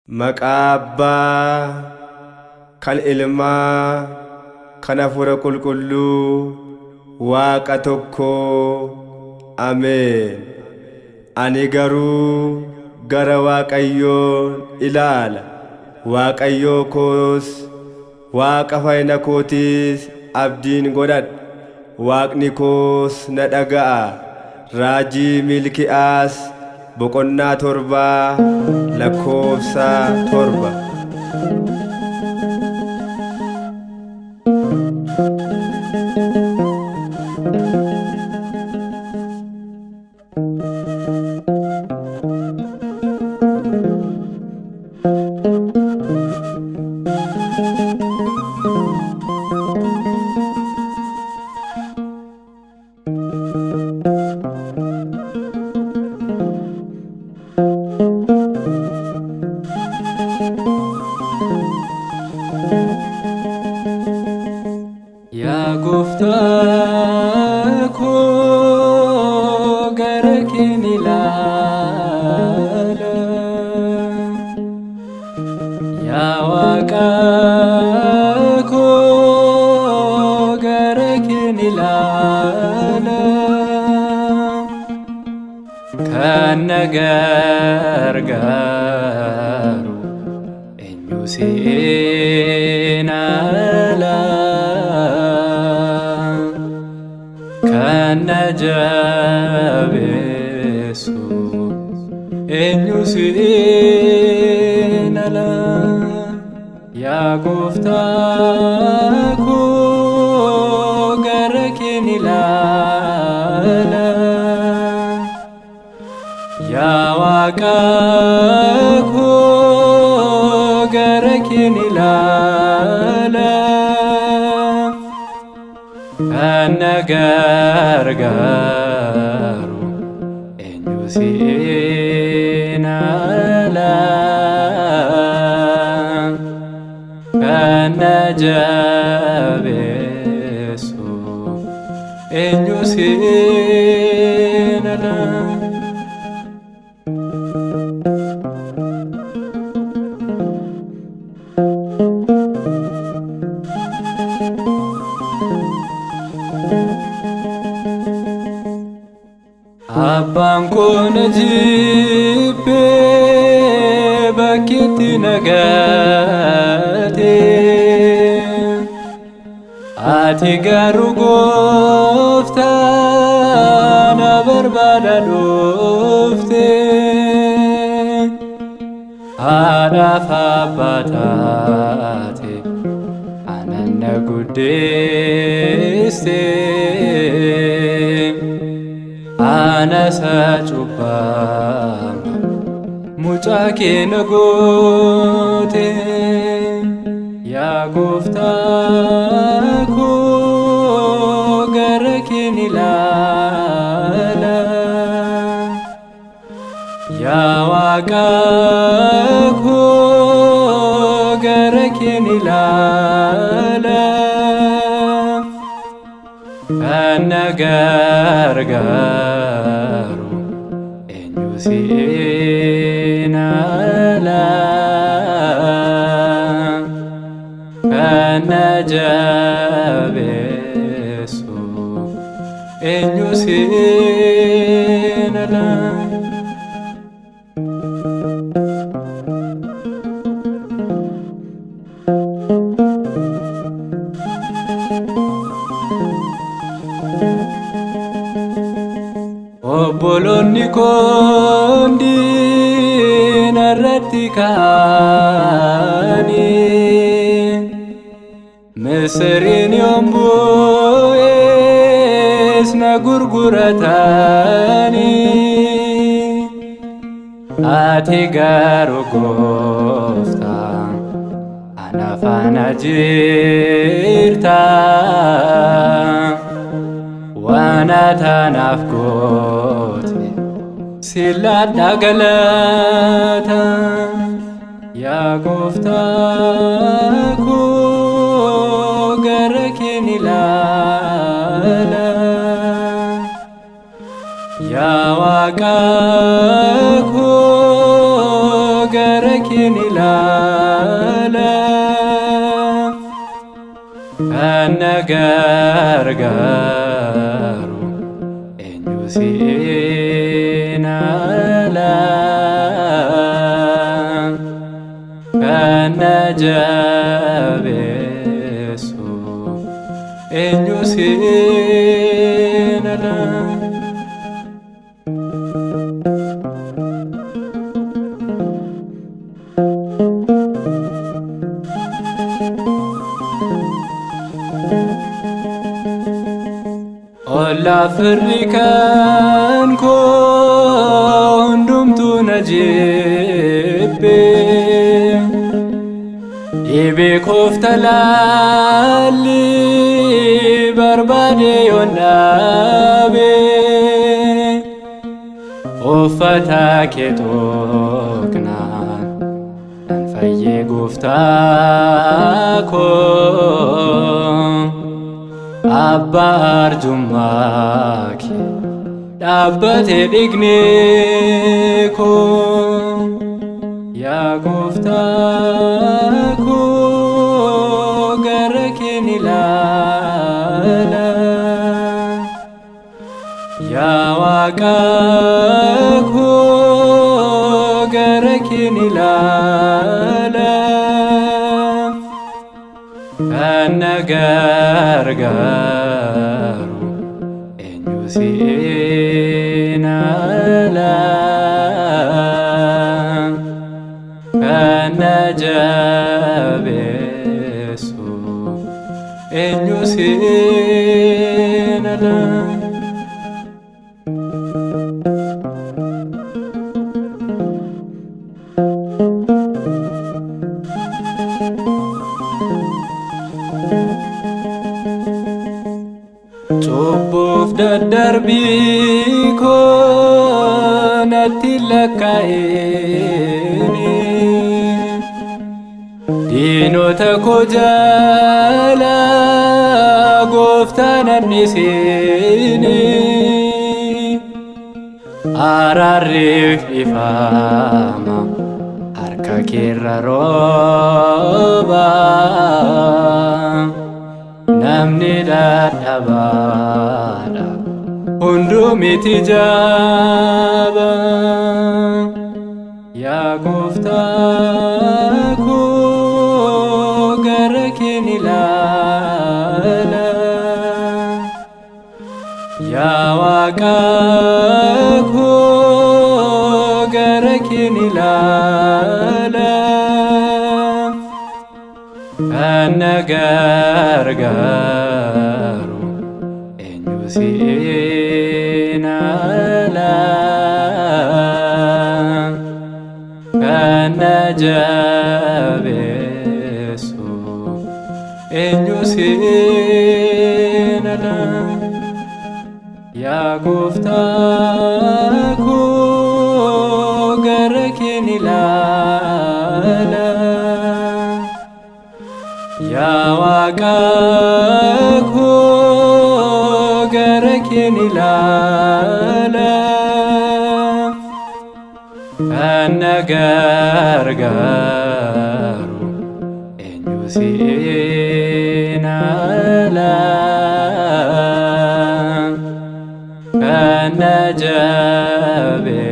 Maqaa Abbaa, kan Ilmaa, kan Hafuura Qulqulluu, Waaqa tokkoo. Ameen. Ani garuu gara Waaqayyoon ilaala. Waaqayyoo koos, Waaqa fayyina kootiis abdiin godhadha. Waaqni koos na dhaga'a. Raajii Milkiyaas boqonnaa 7 lakkoofsa 7. Yaa Gooftaa koo gara kee ilaala. Yaa Waaqa koo gara kee ilaala. Kan na gargaaru eenyu si'een ala. Kan na jabeessu eenyu si'een ala. Yaa Gooftaa koo gara kee ilaala. Yaa Waaqa koo gara kee ilaala. Kan na gargaaru eenyu si'een ala. Kan na jabeessu eenyu si'een ala. Abbaan koo na jibbee bakkeetti na gate. Ati garuu Gooftaa na barbaada dhufte. Haadhaaf abbaa taate anan na guddeeste. Ana isa cubbama mucaa kee na goote. Yaa Gooftaa koo gara kee ilaala. Yaa Waaqa koo gara kee ilaala. Kan na gargaaru eenyu si'een ala. Kan na jabeessu eenyu si'een ala. Obboloonni koo narratti ka'anii. Misiriin yoom bu'ees na gurguratanii. Ati garuu Gooftaa ana faana jirta. Waan anaaf goote silaadha galata. Yaa Gooftaa koo gara kee ilaala. Yaa Waaqa koo gara kee keeni ilaala kan na gargaaru eenyu siin ala kan na jabeessu eenyu siin ala. Olla firri kan koo hundumtuu na jibbe dhibee koof talaalli barbaade yoon dhaabe uffata kee tuqnaan nan fayyee gooftaa koo. Abbaa arjummaa kee dhaabbatee dhiigni koo yaa gooftaa koo gara keen ilaala yaa waaqa koo gara keen ilaala kan na gargaaru eenyu siin ala kan na jabeessu eenyu siin ala. Cubbuuf daddarbii koo natti lakkaa'ini diinota koo jala gooftaan annisini araarriif dhiifama harka keerra rooba namni dadhabaadha hundumti jaaba yaa gooftaa koo gara keen ilaala yaa waaqa koo gara keen ilaala kan na gargaaru eenyu siin ala kan na jabeessu eenyu siin ala yaa gooftaa koo gara keen ilaala yaa waaqa koo gara keen ilaala kan na gargaaru eenyu siin ala kan na jabeessu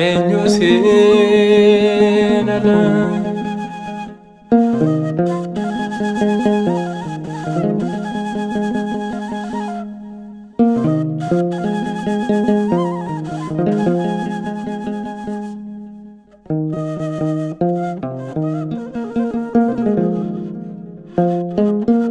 eenyu siin ala. Thank you.